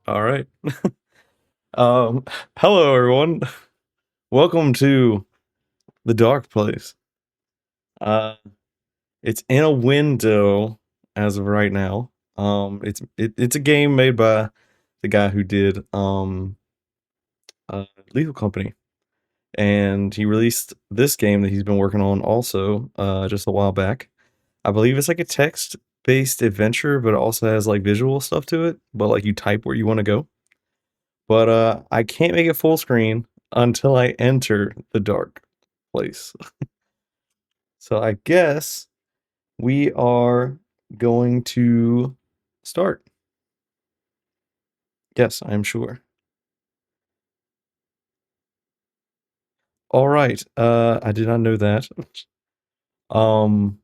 All right. Um, Hello everyone. Welcome to the Dark Place. Uh, it's in a window as of right now. It's a game made by the guy who did Lethal Company, and he released this game that he's been working on also just a while back. I believe it's like a text-based adventure, but it also has like visual stuff to it. But like you type where you want to go. But, I can't make it full screen until I enter the dark place. So I guess we are going to start. Yes, I am sure. Alright, I did not know that. Um,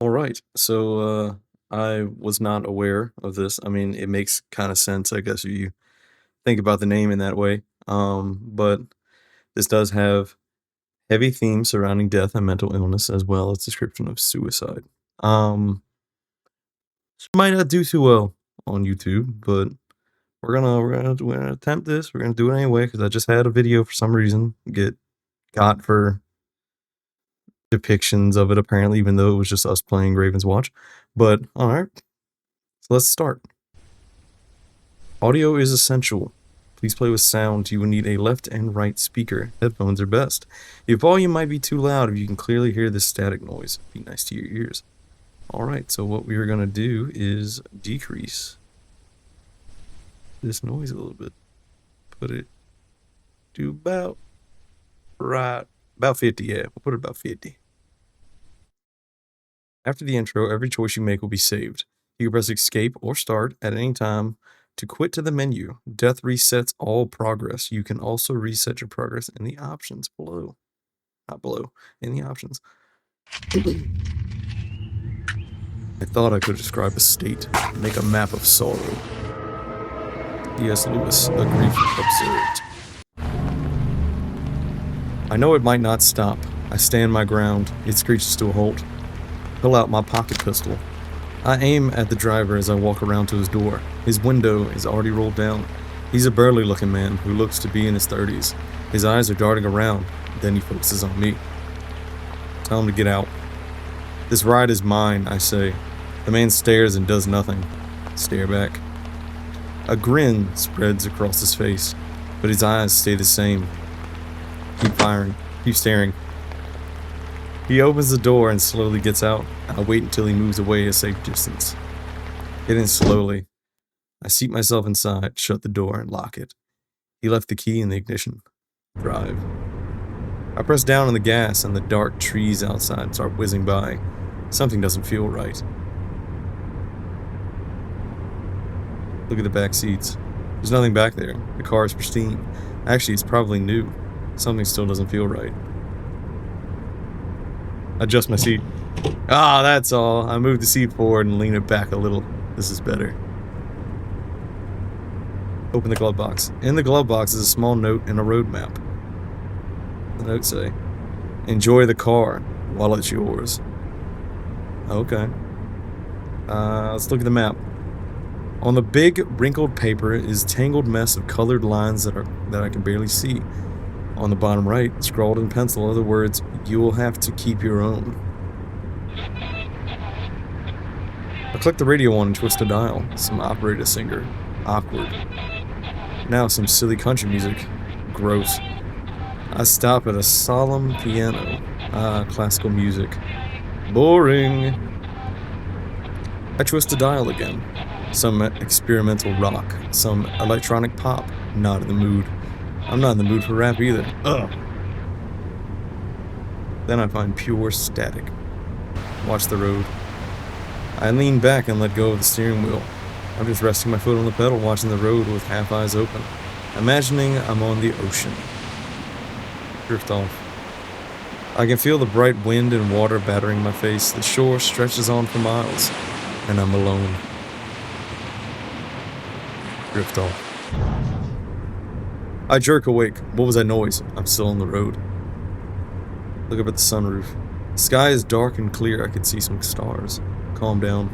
alright, so, I was not aware of this. I mean, it makes kinda sense, I guess, if you think about the name in that way. But this does have heavy themes surrounding death and mental illness, as well as description of suicide. Um, this might not do too well on YouTube, but we're gonna attempt this. We're gonna do it anyway because I just had a video for some reason get got for depictions of it apparently, even though it was just us playing Raven's Watch. But all right, so let's start. Audio is essential. Please play with sound. You will need a left and right speaker. Headphones are best. Your volume might be too loud if you can clearly hear the static noise. Be nice to your ears. Alright, so what we are going to do is decrease this noise a little bit. Put it to about 50, yeah. We'll put it about 50. After the intro, every choice you make will be saved. You can press escape or start at any time to quit to the menu. Death resets all progress. You can also reset your progress in the options below. Not below, in the options. I thought I could describe a state, make a map of sorrow. C.S. Lewis, A Grief Observed. I know it might not stop. I stand my ground. It screeches to a halt. Pull out my pocket pistol. I aim at the driver as I walk around to his door. His window is already rolled down. He's a burly looking man who looks to be in his 30s. His eyes are darting around, then he focuses on me. Tell him to get out. This ride is mine, I say. The man stares and does nothing. Stare back. A grin spreads across his face, but his eyes stay the same. Keep firing. Keep staring. He opens the door and slowly gets out. I wait until he moves away a safe distance. Get in slowly. I seat myself inside, shut the door, and lock it. He left the key in the ignition. Drive. I press down on the gas and the dark trees outside start whizzing by. Something doesn't feel right. Look at the back seats. There's nothing back there. The car is pristine. Actually, it's probably new. Something still doesn't feel right. Adjust my seat. Ah, that's all. I move the seat forward and lean it back a little. This is better. Open the glove box. In the glove box is a small note and a road map. The note say, "Enjoy the car while it's yours." Okay. Let's look at the map. On the big wrinkled paper is tangled mess of colored lines that I can barely see. On the bottom right, scrawled in pencil, are the words, "You will have to keep your own." I click the radio on and twist a dial. Some operator singer. Awkward. Now some silly country music. Gross. I stop at a solemn piano. Classical music. Boring. I twist the dial again. Some experimental rock. Some electronic pop. Not in the mood. I'm not in the mood for rap either. Ugh. Then I find pure static. Watch the road. I lean back and let go of the steering wheel. I'm just resting my foot on the pedal, watching the road with half eyes open, imagining I'm on the ocean. Drift off. I can feel the bright wind and water battering my face. The shore stretches on for miles, and I'm alone. Drift off. I jerk awake. What was that noise? I'm still on the road. Look up at the sunroof. The sky is dark and clear. I can see some stars. Calm down.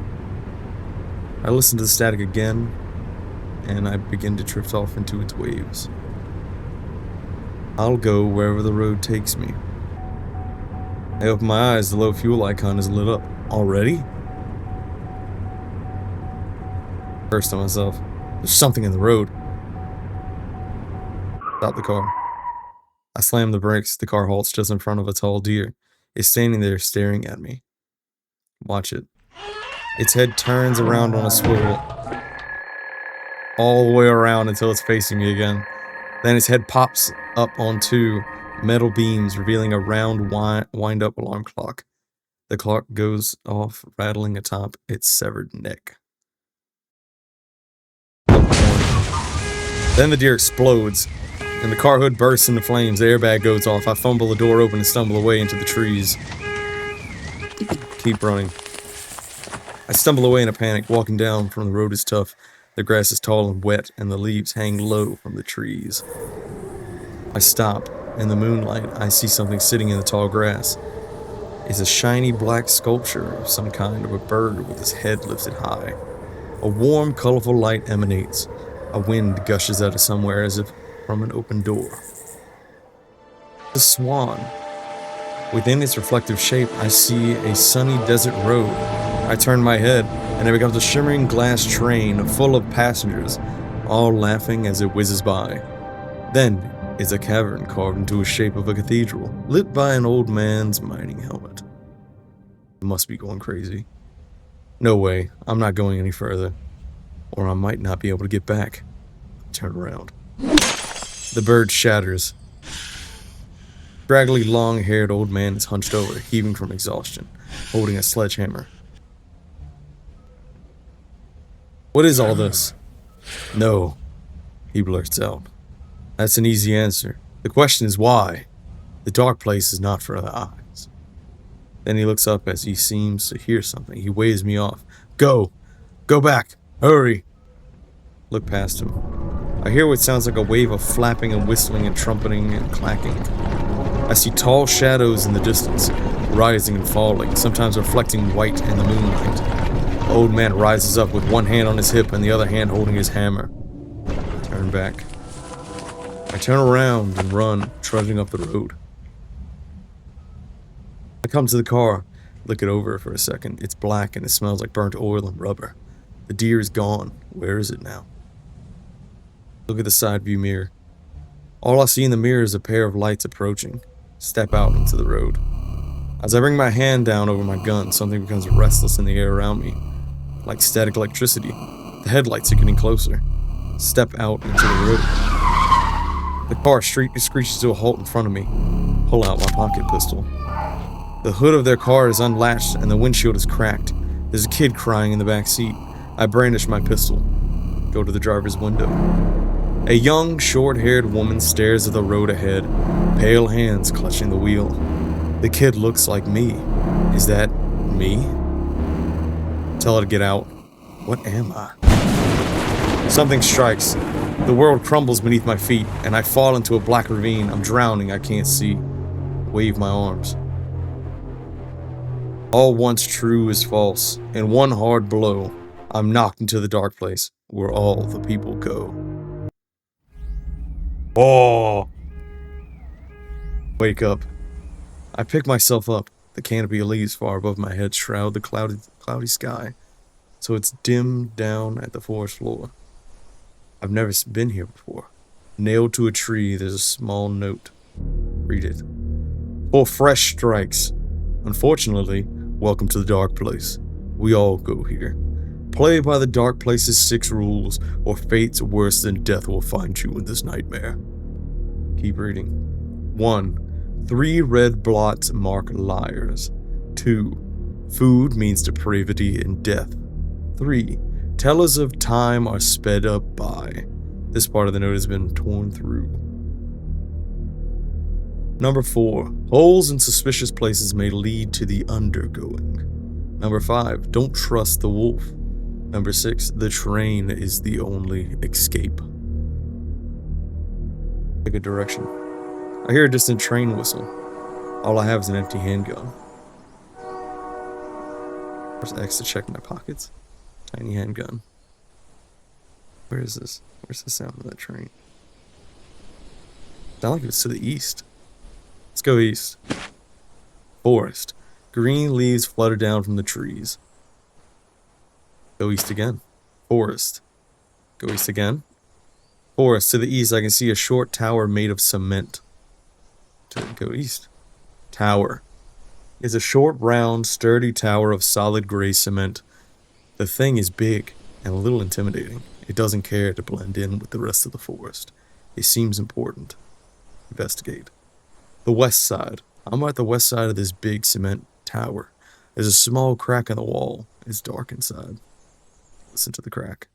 I listen to the static again. and I begin to drift off into its waves. I'll go wherever the road takes me. I open my eyes, the low fuel icon is lit up. Already? Curse to myself. There's something in the road. Stop the car. I slam the brakes. The car halts just in front of a tall deer. It's standing there staring at me. Watch it. Its head turns around on a swivel. All the way around until it's facing me again. Then its head pops up onto metal beams, revealing a round wind-up alarm clock. The clock goes off, rattling atop its severed neck. Then the deer explodes, and the car hood bursts into flames. The airbag goes off. I fumble the door open and stumble away into the trees. Keep running. I stumble away in a panic. Walking down from the road is tough. The grass is tall and wet, and the leaves hang low from the trees. I stop. In the moonlight, I see something sitting in the tall grass. It's a shiny black sculpture of some kind of a bird with its head lifted high. A warm, colorful light emanates. A wind gushes out of somewhere as if from an open door. The swan. Within its reflective shape, I see a sunny desert road. I turn my head, and it becomes a shimmering glass train full of passengers, all laughing as it whizzes by. Then is a cavern carved into a shape of a cathedral, lit by an old man's mining helmet. I must be going crazy. No way, I'm not going any further. Or I might not be able to get back. Turn around. The bird shatters. Scraggly, long-haired old man is hunched over, heaving from exhaustion, holding a sledgehammer. What is all this? No, he blurts out. That's an easy answer. The question is why? The dark place is not for the eyes. Then he looks up as he seems to hear something. He waves me off. Go! Go back! Hurry! Look past him. I hear what sounds like a wave of flapping and whistling and trumpeting and clacking. I see tall shadows in the distance, rising and falling, sometimes reflecting white in the moonlight. The old man rises up with one hand on his hip and the other hand holding his hammer. I turn back. I turn around and run, trudging up the road. I come to the car, look it over for a second. It's black and it smells like burnt oil and rubber. The deer is gone. Where is it now? Look at the side view mirror. All I see in the mirror is a pair of lights approaching. Step out into the road. As I bring my hand down over my gun, something becomes restless in the air around me. Like static electricity. The headlights are getting closer. Step out into the road. The car screeches to a halt in front of me. Pull out my pocket pistol. The hood of their car is unlatched and the windshield is cracked. There's a kid crying in the back seat. I brandish my pistol. Go to the driver's window. A young, short-haired woman stares at the road ahead, pale hands clutching the wheel. The kid looks like me. Is that me? Tell her to get out. What am I? Something strikes. The world crumbles beneath my feet, and I fall into a black ravine. I'm drowning, I can't see. Wave my arms. All once true is false. In one hard blow, I'm knocked into the dark place where all the people go. Oh! Wake up. I pick myself up. The canopy of leaves far above my head shroud the cloudy sky, so it's dim down at the forest floor. I've never been here before. Nailed to a tree, there's a small note. Read it. For fresh strikes. Unfortunately, welcome to the dark place. We all go here. Play by the dark place's 6 rules, or fate's worse than death will find you in this nightmare. Keep reading. 1. 3 red blots mark liars. 2. Food means depravity and death. 3. Tellers of time are sped up by. This part of the note has been torn through. Number 4. Holes in suspicious places may lead to the undergoing. Number 5. Don't trust the wolf. Number 6. The train is the only escape. Pick a direction. I hear a distant train whistle. All I have is an empty handgun. Press X to check my pockets. Tiny handgun. Where is this? Where's the sound of that train? Sound like it's to the east. Let's go east. Forest. Green leaves flutter down from the trees. Go east again. Forest. Go east again. Forest. To the east, I can see a short tower made of cement. Go east. Tower. It's a short, round, sturdy tower of solid gray cement. The thing is big and a little intimidating. It doesn't care to blend in with the rest of the forest. It seems important. Investigate. The west side. I'm at the west side of this big cement tower. There's a small crack in the wall. It's dark inside. Listen to the crack.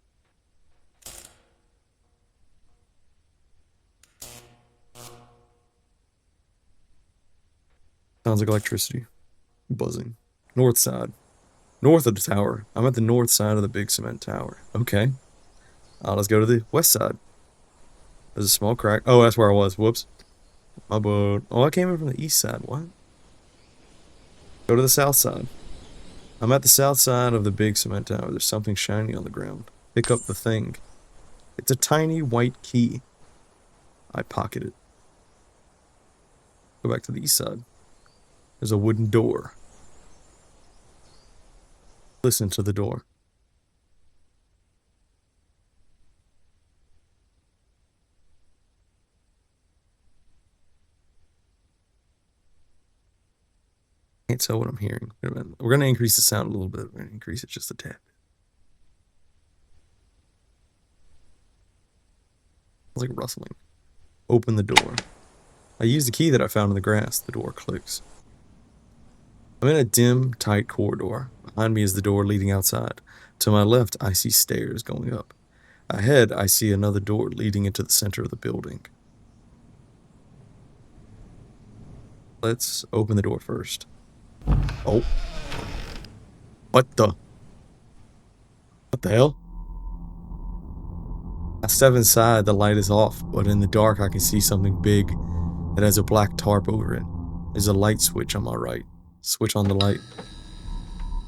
Sounds like electricity. Buzzing. North side. North of the tower. I'm at the north side of the big cement tower. Okay. Let's go to the west side. There's a small crack. Oh, that's where I was. Whoops. My boat. Oh, I came in from the east side. What? Go to the south side. I'm at the south side of the big cement tower. There's something shiny on the ground. Pick up the thing. It's a tiny white key. I pocket it. Go back to the east side. There's a wooden door. Listen to the door. Can't tell what I'm hearing. Wait a minute. We're going to increase the sound a little bit. We're going to increase it just a tad. It's like rustling. Open the door. I use the key that I found in the grass. The door clicks. I'm in a dim, tight corridor. Behind me is the door leading outside. To my left, I see stairs going up. Ahead, I see another door leading into the center of the building. Let's open the door first. Oh. What the hell? I step inside, the light is off, but in the dark I can see something big that has a black tarp over it. There's a light switch on my right. Switch on the light.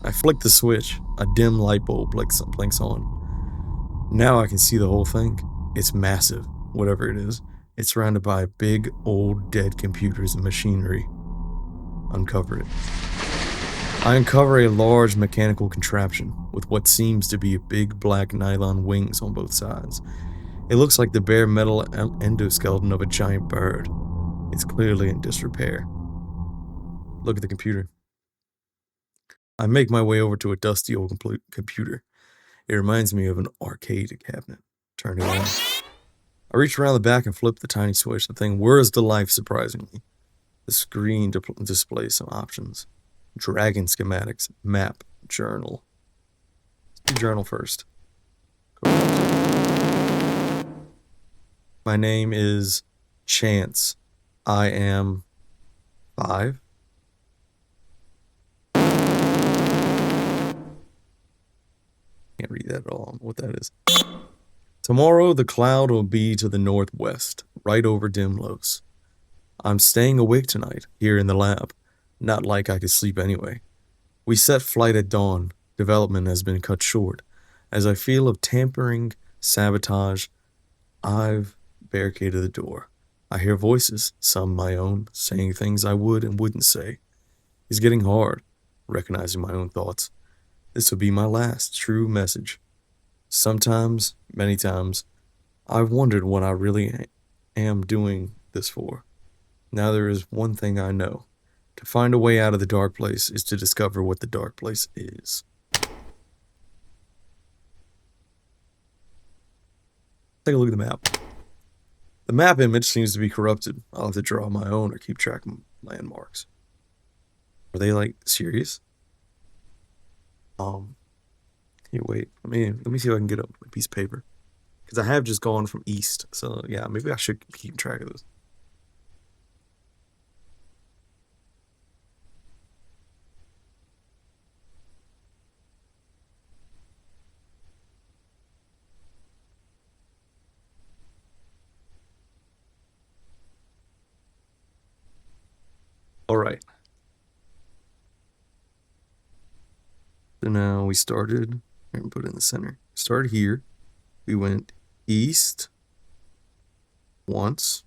I flick the switch. A dim light bulb blinks on. Now I can see the whole thing. It's massive, whatever it is. It's surrounded by big, old, dead computers and machinery. Uncover it. I uncover a large mechanical contraption with what seems to be big black nylon wings on both sides. It looks like the bare metal endoskeleton of a giant bird. It's clearly in disrepair. Look at the computer. I make my way over to a dusty old computer. It reminds me of an arcade cabinet. Turn it on. I reach around the back and flip the tiny switch. The thing whirs to life surprisingly. The screen displays some options. Dragon schematics, map, journal. Let's do journal first. My name is Chance. I am 5. Can't read that at all. What that is. Tomorrow the cloud will be to the northwest, right over Dimlos. I'm staying awake tonight, here in the lab. Not like I could sleep anyway. We set flight at dawn. Development has been cut short. As I feel of tampering, sabotage, I've barricaded the door. I hear voices, some my own, saying things I would and wouldn't say. It's getting hard, recognizing my own thoughts. This will be my last true message. Sometimes, many times, I've wondered what I really am doing this for. Now there is one thing I know. To find a way out of the dark place is to discover what the dark place is. Take a look at the map. The map image seems to be corrupted. I'll have to draw my own or keep track of landmarks. Are they like serious? Here, wait. Let me see if I can get a piece of paper. Because I have just gone from east. So yeah, maybe I should keep track of this. Alright. So now we started, and put it in the center. Started here. We went east once,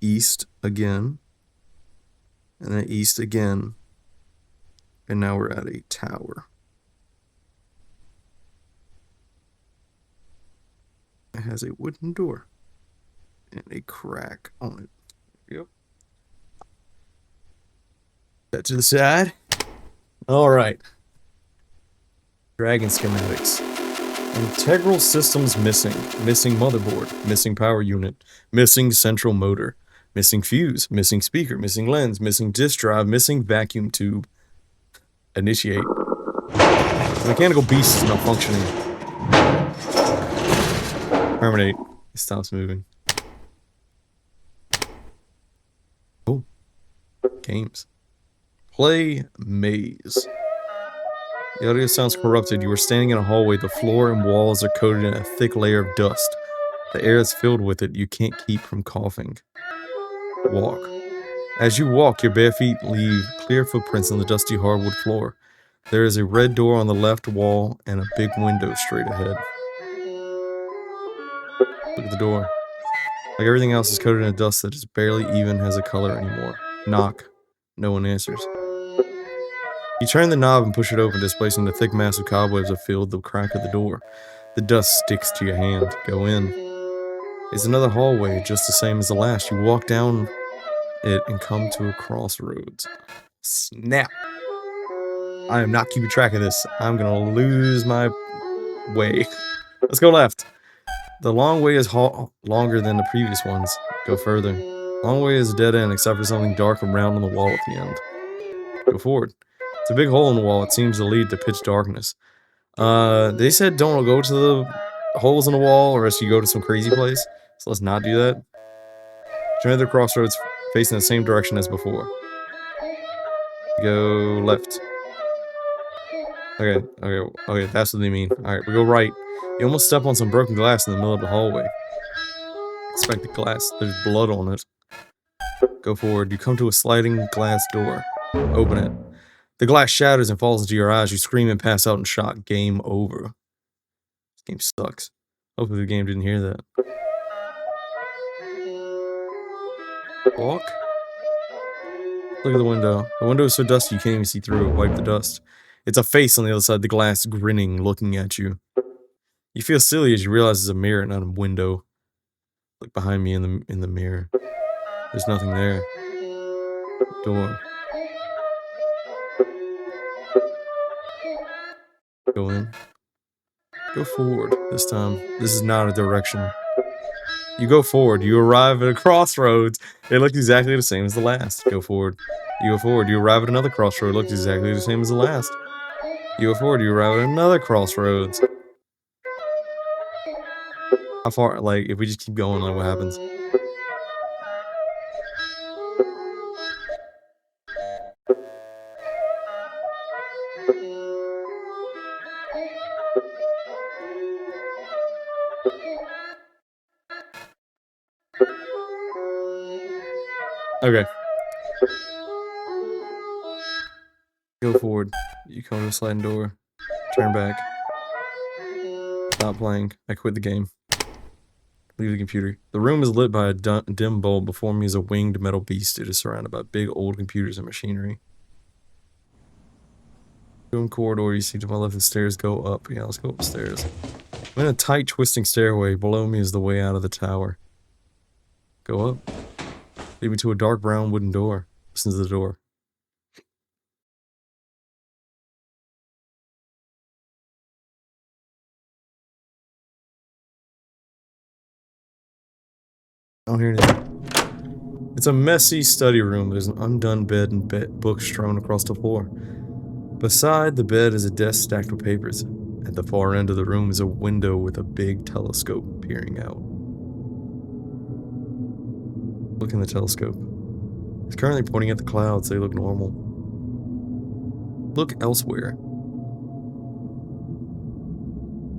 east again, and then east again, and now we're at a tower. It has a wooden door and a crack on it. Yep. That to the side. All right. Dragon schematics. Integral systems missing. Missing motherboard. Missing power unit. Missing central motor. Missing fuse. Missing speaker. Missing lens. Missing disk drive. Missing vacuum tube. Initiate. The mechanical beast is malfunctioning. Terminate. It stops moving. Oh. Games. Play maze. The audio sounds corrupted. You are standing in a hallway. The floor and walls are coated in a thick layer of dust. The air is filled with it. You can't keep from coughing. Walk. As you walk, your bare feet leave clear footprints on the dusty hardwood floor. There is a red door on the left wall and a big window straight ahead. Look at the door. Like everything else is coated in dust that just barely even has a color anymore. Knock. No one answers. You turn the knob and push it open, displacing the thick mass of cobwebs that filled the crack of the door. The dust sticks to your hand. Go in. It's another hallway, just the same as the last. You walk down it and come to a crossroads. Snap! I am not keeping track of this. I'm gonna lose my way. Let's go left. The long way is longer than the previous ones. Go further. Long way is a dead end except for something dark and round on the wall at the end. Go forward. It's a big hole in the wall. It seems to lead to pitch darkness. They said don't go to the holes in the wall or else you go to some crazy place. So let's not do that. Turn to the crossroads facing the same direction as before. Go left. Okay, that's what they mean. Alright, we go right. You almost step on some broken glass in the middle of the hallway. Inspect the glass. There's blood on it. Go forward. You come to a sliding glass door. Open it. The glass shatters and falls into your eyes. You scream and pass out in shock. Game over. This game sucks. Hopefully the game didn't hear that. Walk? Look at the window. The window is so dusty you can't even see through it. Wipe the dust. It's a face on the other side of the glass, grinning, looking at you. You feel silly as you realize it's a mirror, not a window. Look behind me in the mirror. There's nothing there. Door. Go in. Go forward this time. This is not a direction. You go forward. You arrive at a crossroads. It looks exactly the same as the last. Go forward. You go forward. You arrive at another crossroad. It looks exactly the same as the last. You go forward. You arrive at another crossroads. How far? Like, if we just keep going, like, what happens? Okay. Go forward. You come to a sliding door. Turn back. Stop playing. I quit the game. Leave the computer. The room is lit by a dim bulb. Before me is a winged metal beast. It is surrounded by big old computers and machinery. Room corridor. You see to my left the stairs go up. Yeah, let's go upstairs. I'm in a tight twisting stairway. Below me is the way out of the tower. Go up. Lead me to a dark brown wooden door. Listen to the door. I don't hear anything. It's a messy study room. There's an undone bed and books strewn across the floor. Beside the bed is a desk stacked with papers. At the far end of the room is a window with a big telescope peering out. Look in the telescope. It's currently pointing at the clouds. They look normal. Look elsewhere.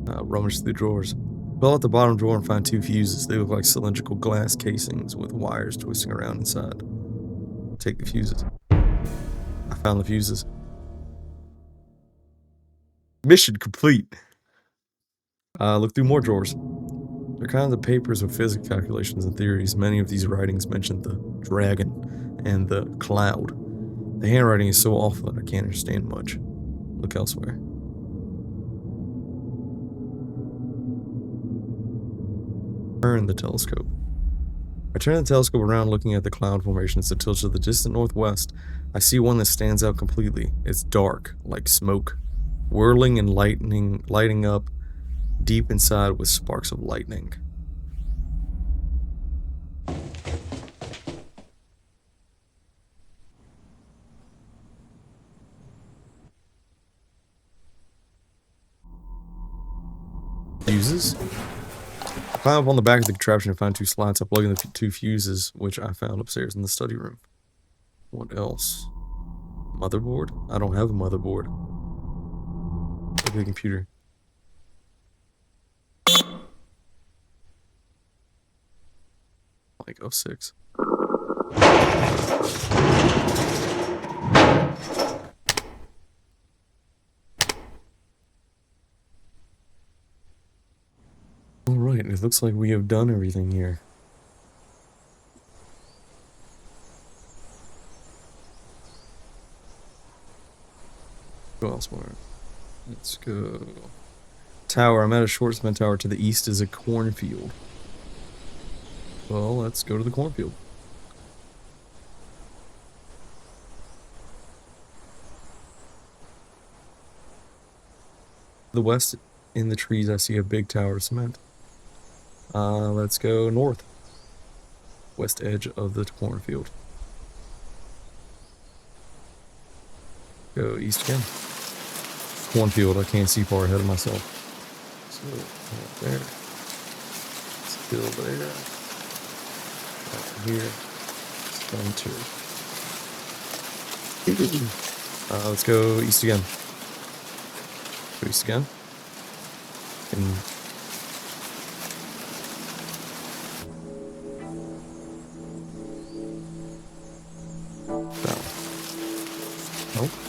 Rummage through the drawers. Pull out the bottom drawer and find two fuses. They look like cylindrical glass casings with wires twisting around inside. Take the fuses. I found the fuses. Mission complete. Look through more drawers. They're kind of the papers with physics calculations and theories. Many of these writings mention the dragon and the cloud. The handwriting is so awful that I can't understand much. Look elsewhere. Turn the telescope. I turn the telescope around, looking at the cloud formations that tilt to the distant northwest. I see one that stands out completely. It's dark, like smoke, whirling and lighting up deep inside with sparks of lightning. Fuses? I climb up on the back of the contraption and find two slots. I plug in the two fuses, which I found upstairs in the study room. What else? Motherboard? I don't have a motherboard. Look at the computer. Like 06. Alright, it looks like we have done everything here. Go elsewhere. Let's go. Tower. I'm at a short cement tower. To the east is a cornfield. Well, let's go to the cornfield. The west, in the trees, I see a big tower of cement. Let's go north. West edge of the cornfield. Go east again. Cornfield, I can't see far ahead of myself. So, right there. Still there. Right here. Center. Let's go east again. Go east again. And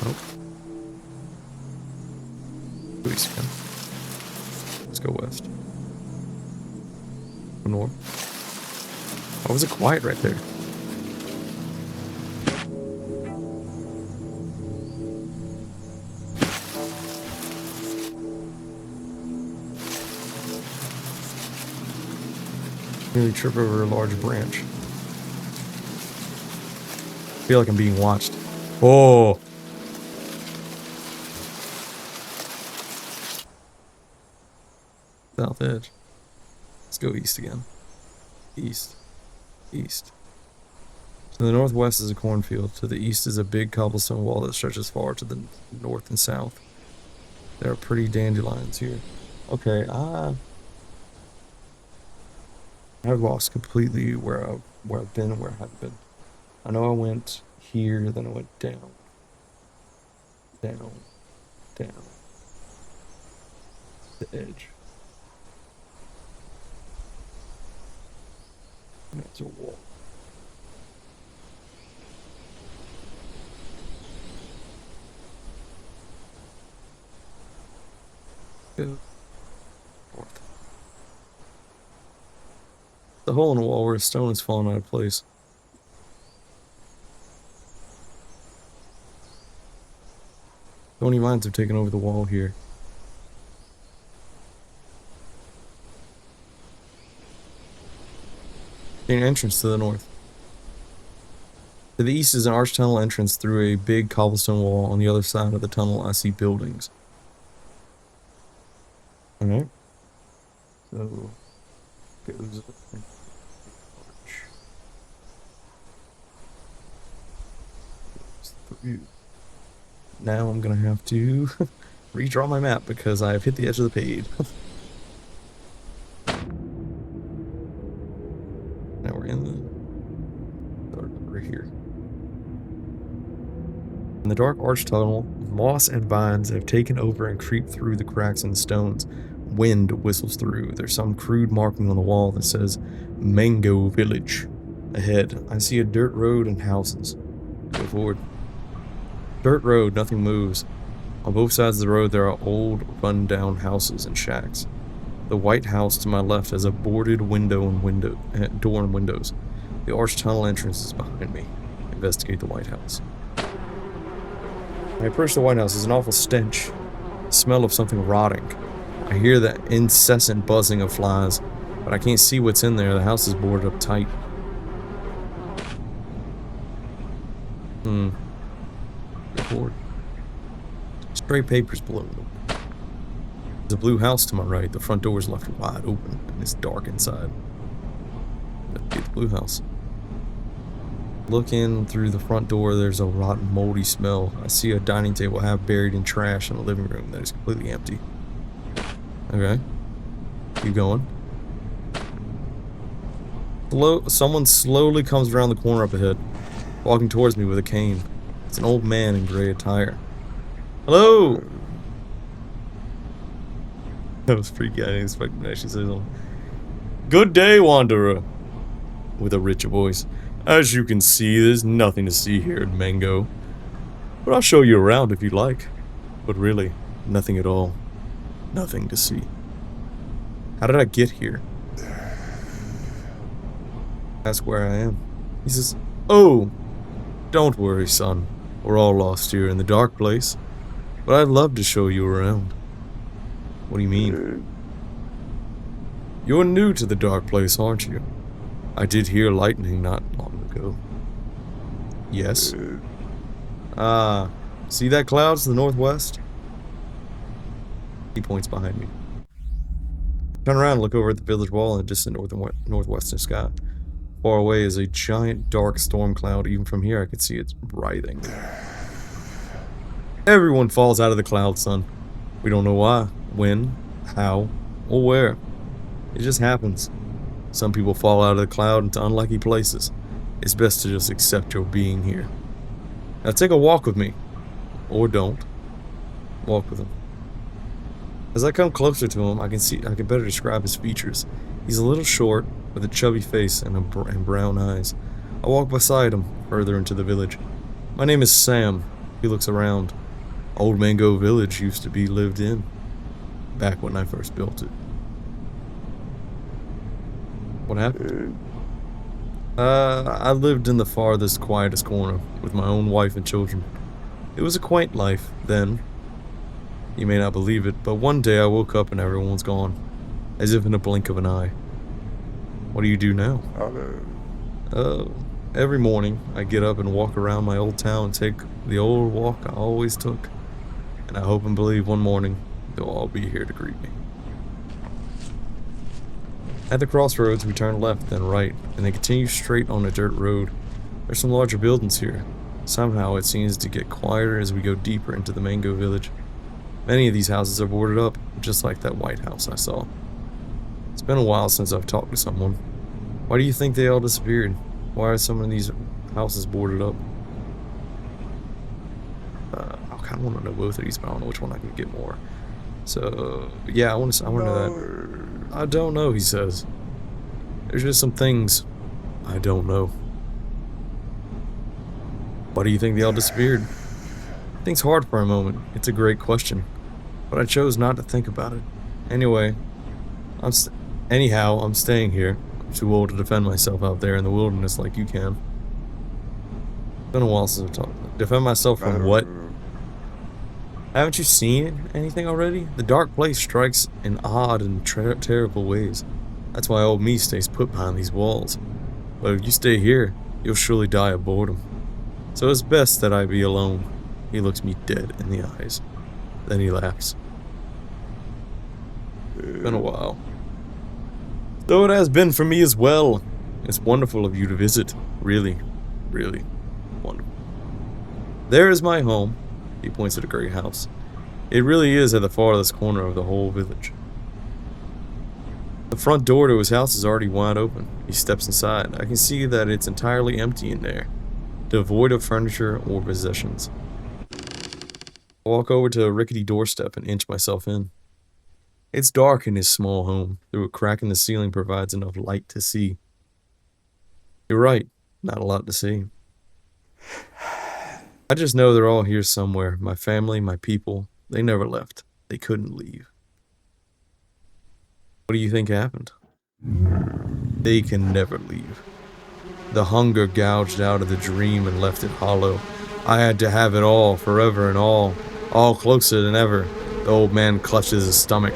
Nope. Go east again. Let's go west. Go north. Why was it quiet right there? Nearly trip over a large branch. I feel like I'm being watched. Oh! South edge. Let's go east again. East. East. To the northwest is a cornfield. To the east is a big cobblestone wall that stretches far to the north and south. There are pretty dandelions here. Okay, I've lost completely where I've been and where I haven't been. I know I went here, then I went down. Down. The edge. That's a wall. Go north. The hole in the wall where a stone has fallen out of place. Stony vines have taken over the wall here. An entrance to the north. To the east is an arched tunnel entrance through a big cobblestone wall. On the other side of the tunnel, I see buildings. Alright. So, goes through. Now I'm gonna have to redraw my map because I have hit the edge of the page. Now we're in the dark over here. In the dark arch tunnel, moss and vines have taken over and creep through the cracks in the stones. Wind whistles through. There's some crude marking on the wall that says Mango Village. Ahead, I see a dirt road and houses. Go forward. Dirt road, nothing moves. On both sides of the road there are old, run-down houses and shacks. The White House to my left has a boarded door and windows. The arched tunnel entrance is behind me. Investigate the White House. When I approach the White House, there's an awful stench. The smell of something rotting. I hear the incessant buzzing of flies, but I can't see what's in there. The house is boarded up tight. Record. Stray papers below them. There's a blue house to my right. The front door is left wide open, and it's dark inside. Let's get the blue house. Look in through the front door. There's a rotten, moldy smell. I see a dining table half buried in trash in the living room that is completely empty. Okay. Keep going. Someone slowly comes around the corner up ahead, walking towards me with a cane. It's an old man in gray attire. Hello! That was pretty good. I didn't expect him to actually say something. Good day, wanderer. With a rich voice. As you can see, there's nothing to see here in Mango. But I'll show you around if you like. But really, nothing at all. Nothing to see. How did I get here? Ask where I am. He says, oh, don't worry, son. We're all lost here in the dark place. But I'd love to show you around. What do you mean? You're new to the dark place, aren't you? I did hear lightning not long ago. Yes. See that cloud to the northwest? He points behind me. Turn around and look over at the village wall in the distant northwestern sky. Far away is a giant dark storm cloud. Even from here I can see it's writhing. Everyone falls out of the cloud, son. We don't know why, when, how, or where. It just happens. Some people fall out of the cloud into unlucky places. It's best to just accept your being here. Now take a walk with me. Or don't. Walk with him. As I come closer to him, I can better describe his features. He's a little short, with a chubby face and brown eyes. I walk beside him, further into the village. My name is Sam. He looks around. Old Mango Village used to be lived in. Back when I first built it. What happened? I lived in the farthest, quietest corner, with my own wife and children. It was a quaint life, then. You may not believe it, but one day I woke up and everyone's gone. As if in a blink of an eye. What do you do now? Every morning, I get up and walk around my old town and take the old walk I always took. And I hope and believe one morning, they'll all be here to greet me. At the crossroads, we turn left, then right, and then continue straight on a dirt road. There's some larger buildings here. Somehow, it seems to get quieter as we go deeper into the Mango Village. Many of these houses are boarded up, just like that White House I saw. It's been a while since I've talked to someone. Why do you think they all disappeared? Why are some of these houses boarded up? I kind of want to know both of these, but I don't know which one I can get more. So, yeah, I want to know that. I don't know, he says. There's just some things I don't know. Why do you think they all disappeared? Think's hard for a moment. It's a great question. But I chose not to think about it. Anyway, I'm staying here. I'm too old to defend myself out there in the wilderness like you can. It's been a while since I've talked. Defend myself from what? Haven't you seen anything already? The dark place strikes in odd and terrible ways. That's why old me stays put behind these walls. But if you stay here, you'll surely die of boredom. So it's best that I be alone. He looks me dead in the eyes. Then he laughs. It's been a while. Though it has been for me as well. It's wonderful of you to visit. Really, really wonderful. There is my home. He points at a great house. It really is at the farthest corner of the whole village. The front door to his house is already wide open. He steps inside. I can see that it's entirely empty in there, devoid of furniture or possessions. I walk over to a rickety doorstep and inch myself in. It's dark in his small home. Through a crack in the ceiling provides enough light to see. You're right, not a lot to see. I just know they're all here somewhere. My family, my people, they never left. They couldn't leave. What What do you think happened? They can never leave. The hunger gouged out of the dream and left it hollow. I had to have it all, forever and all closer than ever. The old man clutches his stomach.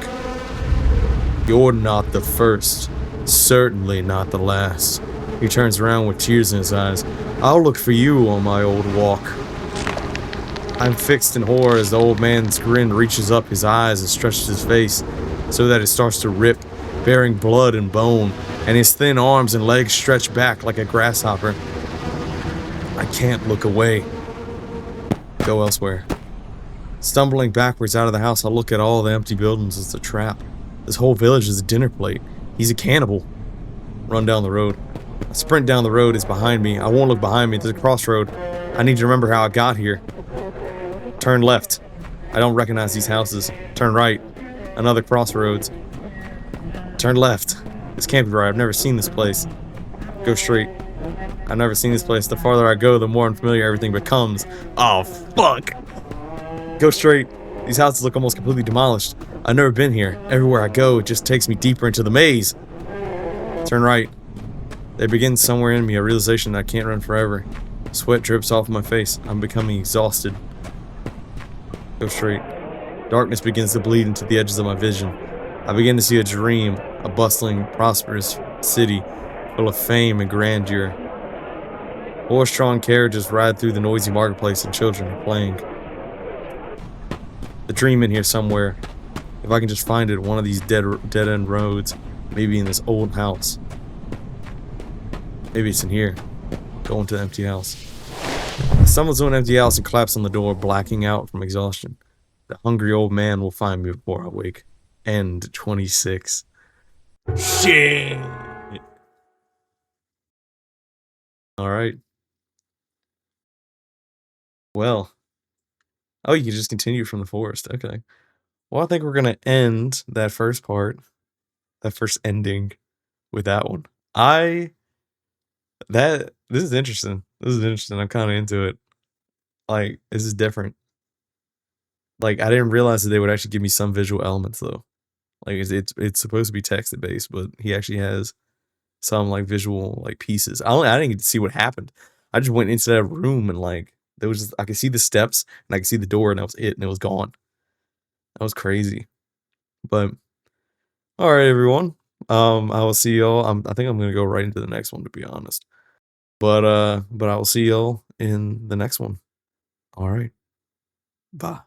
You're not the first, certainly not the last. He turns around with tears in his eyes. I'll look for you on my old walk. I'm fixed in horror as the old man's grin reaches up his eyes and stretches his face so that it starts to rip, bearing blood and bone, and his thin arms and legs stretch back like a grasshopper. I can't look away. Go elsewhere. Stumbling backwards out of the house, I look at all the empty buildings as a trap. This whole village is a dinner plate. He's a cannibal. Run down the road. I sprint down the road. It's behind me. I won't look behind me. There's a crossroad. I need to remember how I got here. Turn left. I don't recognize these houses. Turn right. Another crossroads. Turn left. This can't be right. I've never seen this place. Go straight. I've never seen this place. The farther I go, the more unfamiliar everything becomes. Oh, fuck! Go straight. These houses look almost completely demolished. I've never been here. Everywhere I go, it just takes me deeper into the maze. Turn right. There begins somewhere in me a realization that I can't run forever. Sweat drips off my face. I'm becoming exhausted. Go straight. Darkness begins to bleed into the edges of my vision. I begin to see a dream, a bustling, prosperous city full of fame and grandeur. Horse-drawn carriages ride through the noisy marketplace and children are playing. The dream in here somewhere. If I can just find it, one of these dead-end roads, maybe in this old house. Maybe it's in here. Go into the empty house. I stumble to an empty house and collapse on the door, blacking out from exhaustion. The hungry old man will find me before I wake. End 26. Shit! Alright. Well. Oh, you can just continue from the forest. Okay. Well, I think we're gonna end that first part, that first ending, with that one. This is interesting. This is interesting. I'm kind of into it. Like, this is different. Like, I didn't realize that they would actually give me some visual elements though. Like, it's supposed to be text based, but he actually has some like visual like pieces. I didn't get to see what happened. I just went into that room and like there was just, I could see the steps and I could see the door and that was it and it was gone. That was crazy. But all right, everyone. I will see y'all. I think I'm gonna go right into the next one to be honest. But I will see y'all in the next one. All right. Bye.